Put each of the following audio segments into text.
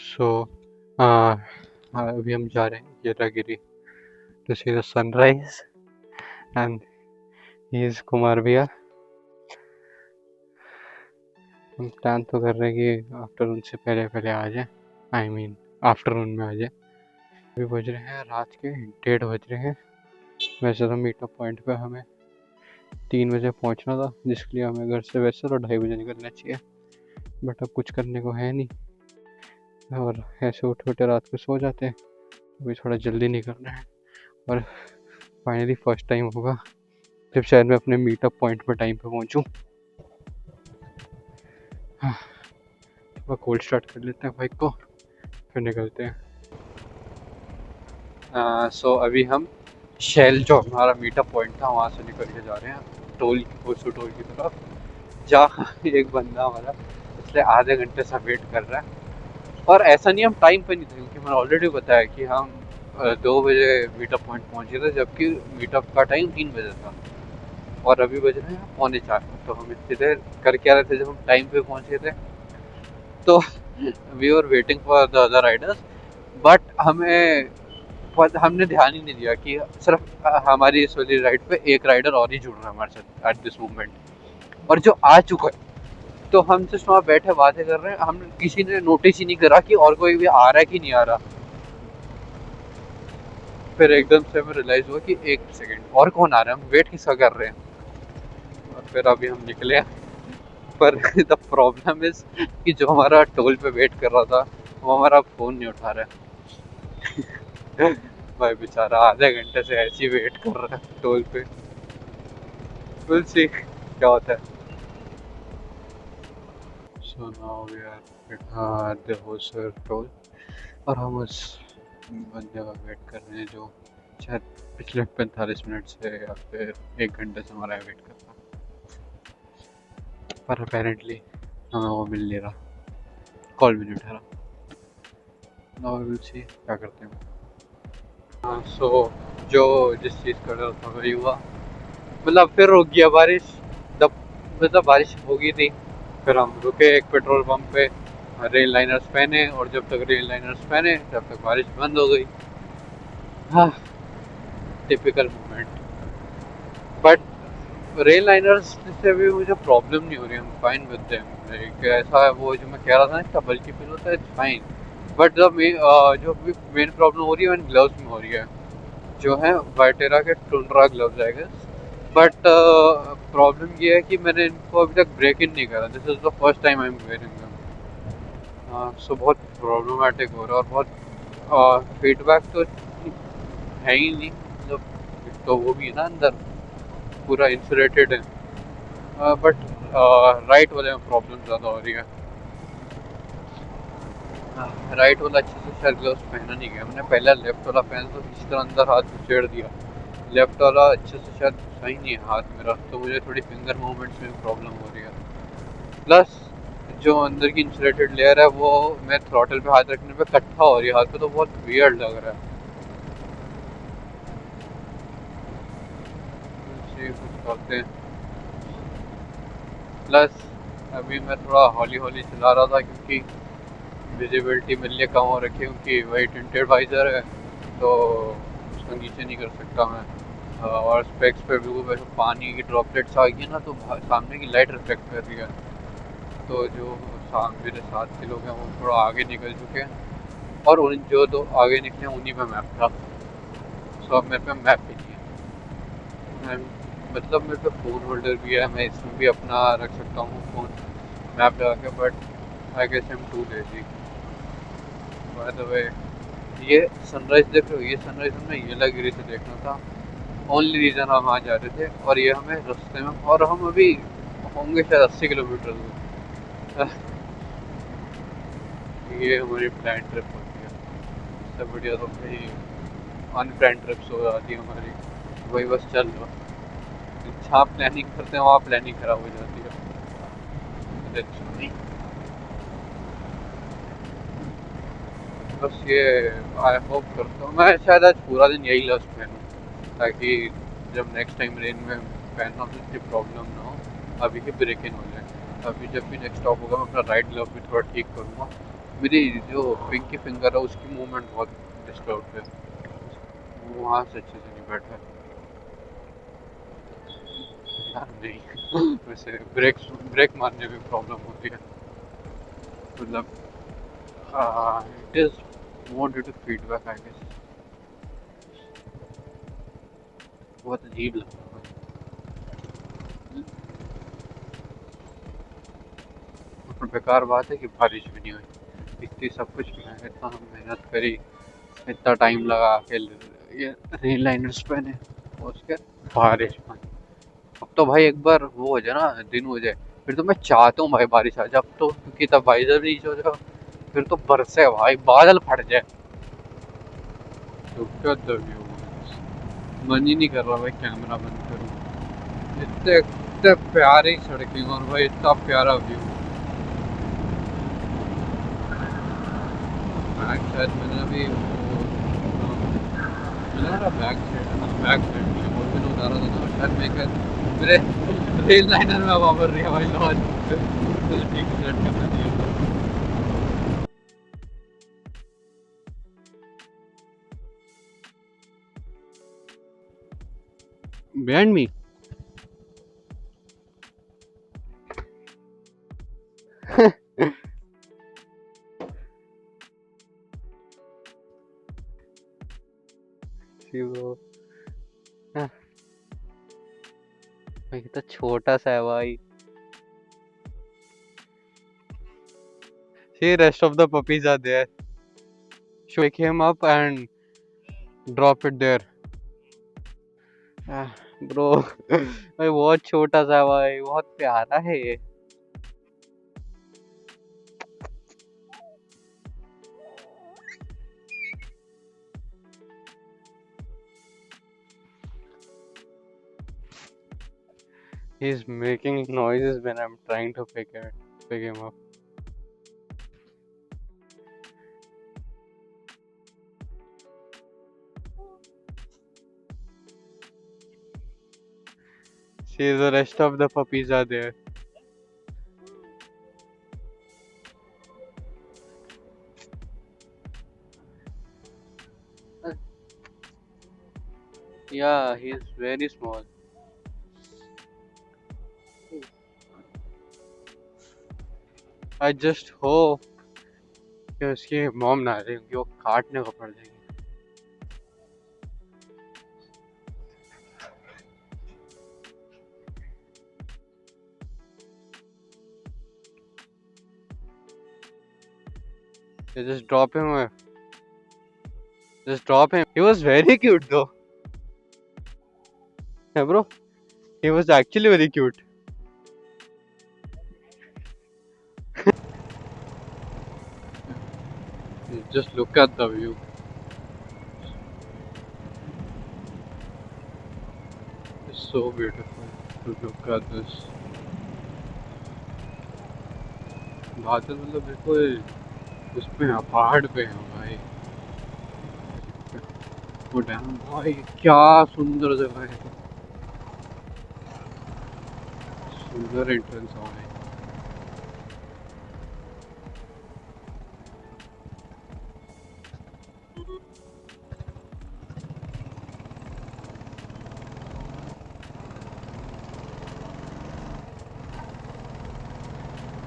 सो अभी हम जा रहे हैं Yelagiri to see the sunrise and he is Kumar भैया। हम प्लान तो कर रहे हैं कि आफ्टरनून से पहले पहले आ जाए, आई मीन आफ्टरनून में आ जाए। अभी बज रहे हैं रात के 1:30 बज रहे हैं। वैसे तो मीटअप पॉइंट पे हमें 3 बजे पहुंचना था, जिसके लिए हमें घर से वैसे तो 2:30 बजे निकलना चाहिए, बट अब कुछ करने को है नहीं और ऐसे उठ उठे रात को सो जाते हैं। अभी थोड़ा जल्दी निकलना है और फाइनली फर्स्ट टाइम होगा जब शायद मैं अपने मीटअप पॉइंट पर टाइम पे पहुंचूं। हाँ, थोड़ा कोल्ड स्टार्ट कर लेते हैं बाइक को, फिर निकलते हैं। सो अभी हम शेल, जो हमारा मीटअप पॉइंट था, वहाँ से निकल के जा रहे हैं टोल की टोल की तरफ, जहाँ एक बंदा हमारा पिछले आधे घंटे से वेट कर रहा है। और ऐसा नहीं हम टाइम पे नहीं थे, क्योंकि मैंने ऑलरेडी बताया कि हम 2 बजे मीटअप पॉइंट पहुँचे थे, जबकि मीटअप का टाइम 3 बजे था और अभी बज रहे हैं 3:45। तो हम इतनी देर कर क्या रहे थे जब हम टाइम पे पहुँचे थे? तो we were waiting for the other riders, but हमने ध्यान ही नहीं दिया कि सिर्फ हमारी इस वाली राइड पे एक राइडर और ही जुड़ रहा है हमारे साथ एट दिस मोमेंट, और जो आ चुका है। तो हम जस्ट वहाँ बैठे बातें कर रहे हैं, हम किसी ने नोटिस ही नहीं करा कि और कोई भी आ रहा है कि नहीं आ रहा। फिर एकदम से हमें रियलाइज हुआ कि एक सेकंड, और कौन आ रहा है, हम वेट किसका कर रहे हैं। और फिर अभी हम निकले, पर द प्रॉब्लम इज कि जो हमारा टोल पे वेट कर रहा था वो हमारा फ़ोन नहीं उठा रहा है। भाई बेचारा आधे घंटे से ऐसे ही वेट कर रहा है टोल पे। विल सी क्या होता है। So now we are at the Hosur toll और हम उस बंदे का वेट कर रहे हैं जो शायद पिछले 45 मिनट से या फिर 1 घंटे से हमारा वेट कर रहा है, पर अपेरेंटली हमें वो मिल नहीं रहा, कॉल भी नहीं उठा रहा। नाउ विल सी क्या करते हैं। हाँ, सो जो जिस चीज़ का डर था वही हुआ, मतलब फिर रुक गया बारिश। जब मतलब बारिश होगी थी, फिर हम रुके एक पेट्रोल पंप पे, रेन लाइनर्स पहने, और जब तक रेन लाइनर्स पहने तब तक बारिश बंद हो गई। हाँ, typical moment. But rain liners से भी मुझे प्रॉब्लम नहीं हो रही, हम फाइन विद देम। लाइक ऐसा है, वो जो मैं कह रहा था ना, इसका बल्कि फील होता है, इट्स फाइन। बट जो मेन प्रॉब्लम हो रही है, ग्लव्स में हो रही है, जो है वाइटेरा के tundra gloves I guess. But problem ये है कि मैंने इनको अभी तक ब्रेक इन नहीं करा, this is the first time I am wearing them. So बहुत प्रॉब्लमेटिक हो रहा है, और बहुत फीडबैक तो है ही नहीं, मतलब एक तो वो भी है ना अंदर, पूरा इंसुलेटेड है, बट राइट वाले में प्रॉब्लम ज़्यादा हो रही है। राइट वाला अच्छे से शायद ग्लव्स पहना नहीं गया, मैंने पहला लेफ्ट वाला पहना तो इस तरह अंदर हाथ छेड़ दिया। लेफ्ट वाला अच्छे से शायद सही नहीं है हाथ मेरा, तो मुझे थोड़ी फिंगर मूवमेंट्स में प्रॉब्लम हो रही है। प्लस जो अंदर की इंसुलेटेड लेयर है वो मैं थ्रॉटल पे हाथ रखने पे इकट्ठा हो रही है हाथ पे, तो बहुत वियर्ड लग रहा है। कुछ करते हैं। प्लस अभी मैं थोड़ा हौली हौली चला रहा था, क्योंकि विजिबिलिटी मेरे लिए कम हो रखी है, क्योंकि वही टिंटेड वाइजर है, तो उसको नीचे नहीं कर सकता मैं। और स्पेक्स पे भी वो वैसे पानी की ड्रॉपलेट्स आ गई है ना, तो सामने की लाइट रिफ्लेक्ट कर रही है। तो जो मेरे साथ के लोग हैं वो थोड़ा आगे निकल चुके हैं, और उन जो दो आगे निकले हैं उन्हीं पे मैप था। सो अब मेरे पे मैप भी नहीं है। मतलब मेरे पे फ़ोन होल्डर भी है, मैं इसमें भी अपना रख सकता हूँ फ़ोन मैप लगा के, but I guess I am too lazy. By the way, ये सनराइज देख रहे हो, ये सनराइज हमें येलागिरी से देखना था। ओनली रीज़न हम वहाँ जा रहे थे, और ये हमें रास्ते में, और हम अभी होंगे शायद 80 किलोमीटर दूर। ये हमारी प्लान ट्रिप होती है, इससे बढ़िया तो भाई अनप्लान ट्रिप्स हो जाती है हमारी। वही बस चल लो, जहाँ प्लानिंग करते हैं वहाँ प्लानिंग खराब हो जाती है। अच्छा नहीं, बस ये आई होप करता हूँ मैं शायद आज पूरा दिन यही लफ्ज़ पहनूँ, ताकि जब नेक्स्ट टाइम रेन में पहनना तो इतनी प्रॉब्लम ना हो, अभी ही ब्रेक इन हो जाए। अभी जब भी नेक्स्ट स्टॉप होगा मैं अपना राइट ग्लव भी थोड़ा ठीक करूँगा, मेरी जो पिंकी फिंगर है उसकी मूवमेंट बहुत डिस्टर्ब है, वो वहाँ से अच्छे से नहीं बैठा है। यार नहीं वैसे ब्रेक ब्रेक मारने में प्रॉब्लम होती है, मतलब it is more due to feedback I guess. बहुत अजीब लगता है। और बेकार बात है कि बारिश भी नहीं हुई, इतनी सब कुछ किया, इतना हम मेहनत करी, इतना टाइम लगा के ये रेन लाइनर्स पहने, और उसके बारिश में। अब तो भाई एक बार वो हो जाए ना, दिन हो जाए, फिर तो मैं चाहता हूँ भाई बारिश आ जाए अब तो, क्योंकि तब वाइजर रीच हो जाए, फिर तो बरसे भाई, बादल फट जाए। Look at the view. मन ही नहीं कर रहा भाई कैमरा बंद करूँ। इतने इतने प्यारी सड़कें और भाई इतना प्यारा व्यू। बैक साइड मैंने अभी मिला रहा, बैक साइड में और मैंने उतारा था ना, शायद मैं मेरे रेल लाइनर में हवा भर रही है भाई लॉज। ठीक सेट करना चाहिए। Behind me. See वो भाई कितना छोटा सा है भाई। See, rest of the puppies are there. Should pick him up and drop it there. Bro भाई बहुत छोटा सा है भाई, बहुत प्यारा है ये। He's making noises when I'm trying to pick him up. See, the rest of the puppies are there. Yeah, he's very small. I just hope कि उसकी मॉम ना आ जाए, क्योंकि वो काटने को पड़ जाएगी। You just drop him away. Just drop him. He was very cute though. Yeah, bro. He was actually very cute. Just look at the view. It's so beautiful to look at this. बादल मतलब बिल्कुल उसमें है, पहाड़ पे है भाई। वो डैम भाई क्या सुंदर जगह है, सुंदर एंट्रेंस है भाई।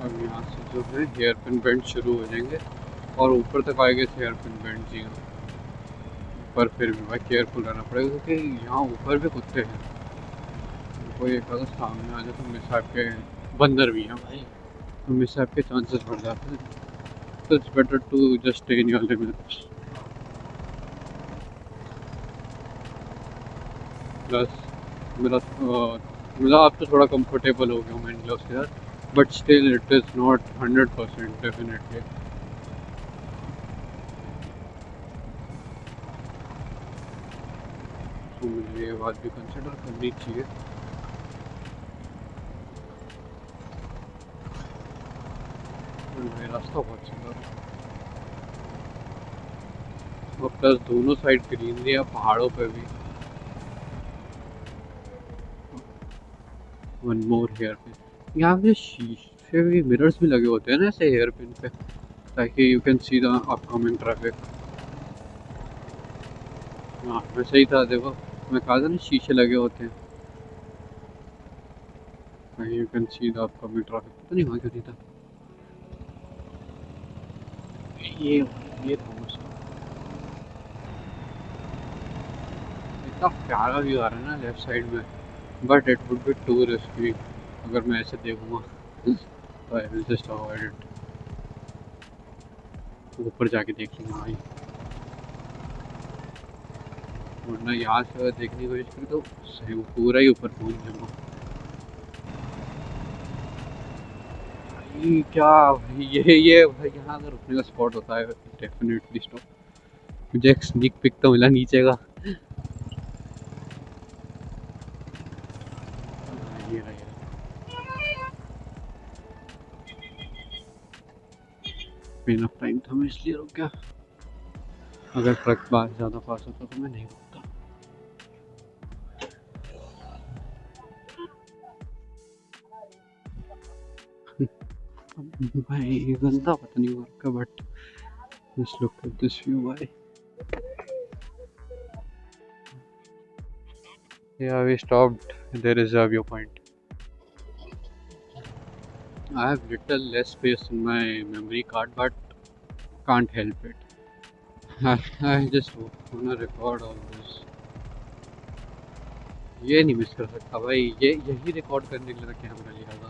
अब यहाँ से जो है हेयर पिन बेंड शुरू हो जाएंगे, और ऊपर तक आएंगे हेयर पिन बेंड जी। पर फिर भी भाई केयरफुल रहना पड़ेगा, क्योंकि यहाँ ऊपर भी कुत्ते हैं, कोई एक अगर सामने आ जाए तो मिसहैप के, बंदर भी हैं भाई, तो मिसहैप के चांसेस बढ़ जाते हैं। तो it's better to just stay in your limits. Plus मेरा मतलब आप तो थोड़ा कंफर्टेबल हो गया हूँ मैं इन ग्लव्स के साथ, but still it is not 100% definitely. तो मुझे ये बात भी कंसिडर करनी चाहिए। और रास्ता बहुत सुंदर है, और प्लस दोनों साइड ग्रीनरी है पहाड़ों पे भी। वन मोर हेयर पिन, यहाँ पे शीशे भी, मिरर्स भी लगे होते हैं ना ऐसे हेयर पिन पे। ताकि you can see the upcoming traffic. हाँ मैं सही था, देखो मैं कहा था ना शीशे लगे होते हैं, you can see the upcoming traffic. पता नहीं वहाँ क्यों नहीं था। ये ये था मुझसे। इतना प्यारा व्यू आ रहा है ना लेफ्ट साइड में, but it would be to risky अगर मैं ऐसे देखूंगा। तो I will just avoid it. ऊपर जाके देख लेंगे भाई, वरना यहाँ से अगर देखने की कोशिश करें तो सही वो पूरा ही ऊपर पहुँच जाऊंगा। भाई क्या भाई, ये भाई यहाँ अगर रुकने का स्पॉट होता है डेफिनेटली स्टॉप। मुझे एक स्नीक पिक तो मिला नीचे का। ये रहा, ये इनफ टाइम था, मैं इसलिए रुक गया। अगर ट्रक बाहर ज़्यादा पास होता तो मैं नहीं रुकता। भाई ये गंदा पता नहीं वर्क का, but just look at this view भाई। Yeah, we stopped. There is a viewpoint. I have little less space in my memory card, but can't help it. I just wanna record all this. ये नहीं miss कर सकता भाई, ये यही record करने के लिए कैमरा लिया था।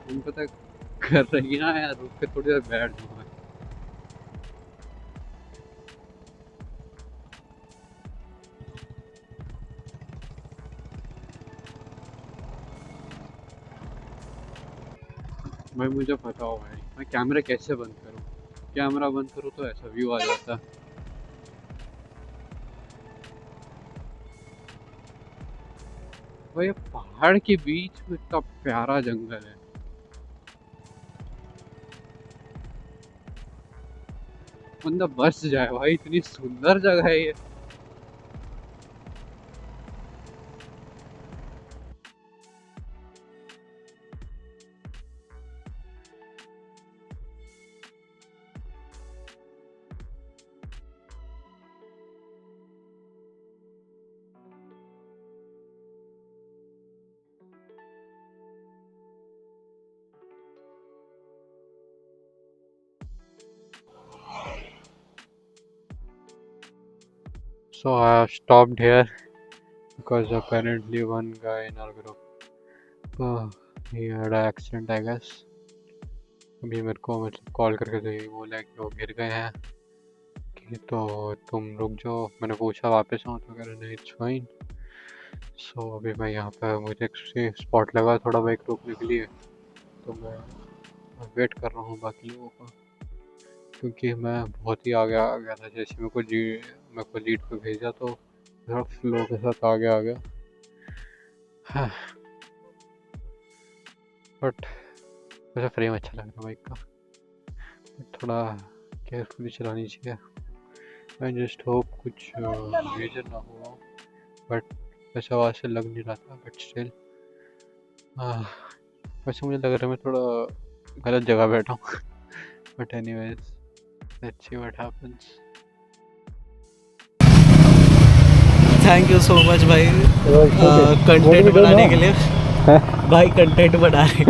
तुम पता कर रही ना यार, रुक के थोड़ी देर बैठ जाऊँ मैं। भाई मुझे पता हो भाई, मैं कैमरा कैसे बंद करूँ? कैमरा बंद करूँ तो ऐसा व्यू आ जाता। भाई ये पहाड़ के बीच में इतना प्यारा जंगल है। बंदा बस जाए भाई, इतनी सुंदर जगह है ये। So I stopped here because apparently one guy in our group, he had an accident I guess। अभी मेरे को मतलब कॉल करके तो यही बोला कि वो गिर गए हैं, कि तो तुम रुक जाओ। मैंने पूछा वापस आऊँ तो कह रहे नहीं इट्स फाइन। सो अभी मैं यहाँ पे, मुझे एक स्पॉट लगा थोड़ा बाइक रोकने के लिए, तो मैं वेट कर रहा हूँ बाकी लोगों का, क्योंकि मैं बहुत ही आगे आ गया था। जैसे मेरे को लीड पे भेजा तो थोड़ा फ्लो के साथ आगे आ गया। हाँ, बट वैसे फ्रेम अच्छा लग रहा बाइक का, थोड़ा केयरफुली चलानी चाहिए। आई जस्ट होप कुछ मेजर ना हुआ, बट वैसे आवाज़ से लग नहीं रहा था, बट स्टिल वैसे मुझे लग रहा है मैं थोड़ा गलत जगह बैठा हूँ। But anyways let's see what happens. Thank you so much भाई कंटेंट बनाने के लिए। भाई कंटेंट बना रहे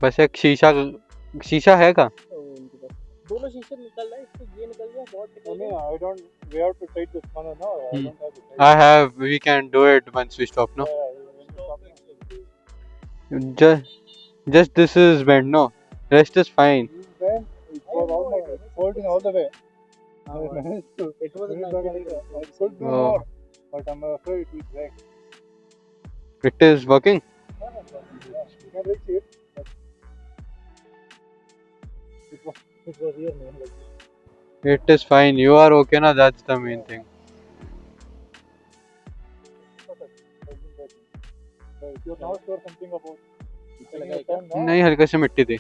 बस एक शीशा है का? दोनों शीशे निकल रहा है, इससे ये निकल गया बहुत निकल गया। I don't, we have to take this corner now. I don't have to take I have, we can do it once we stop, no? Just this is bent, no? Rest is fine. It was almost holding all the way. I managed to. It was a I could do more, but I'm afraid it will break. It is working. You can reach it. It was here, man. It is fine. You are okay, na? That's the main thing. You're not sure something about. नहीं, हल्का सी मिट्टी थी।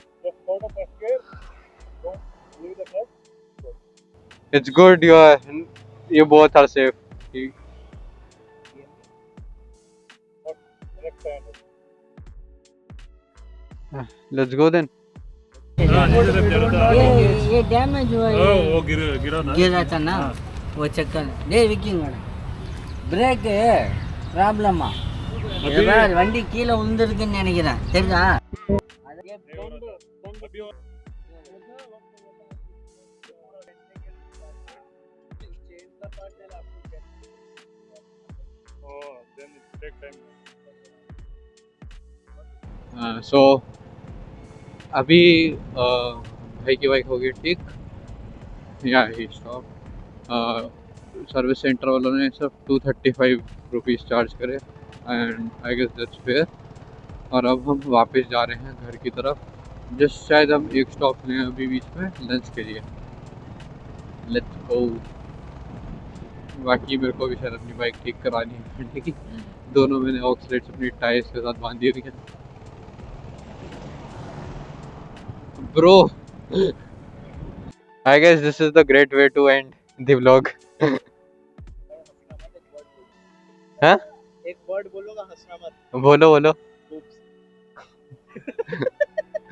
It's good. You both are safe. Let's go then. ये damage हुआ है, वो गिरा था। गिरा था ना, वो चक्कर டேய் விக்கிங் பிரேக்கு ப்ராப்ளமா வண்டி கீழே விழுந்துருக்குன்னு நினைக்கிறேன், தெரியுதா? सो अभी भाई की बाइक होगी ठीक, या ही स्टॉप। सर्विस सेंटर वालों ने सब 235 रुपीज़ चार्ज करे and I guess that's fair. और अब हम वापस जा रहे हैं घर की तरफ। जस्ट शायद हम एक स्टॉप लें अभी बीच में लंच के लिए। Let's go. बाकी मेरे को भी शायद अपनी बाइक ठीक करानी है ठीक, दोनों मैंने ऑक्सीलेट्स अपनी टायर्स के साथ बांधी हुई है। Bro I guess this is the great way to end the vlog. हाँ एक वर्ड बोलूंगा, हंसना मत। बोलो बोलो।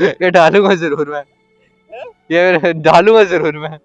ये डालूंगा जरूर मैं, ये डालूंगा जरूर मैं।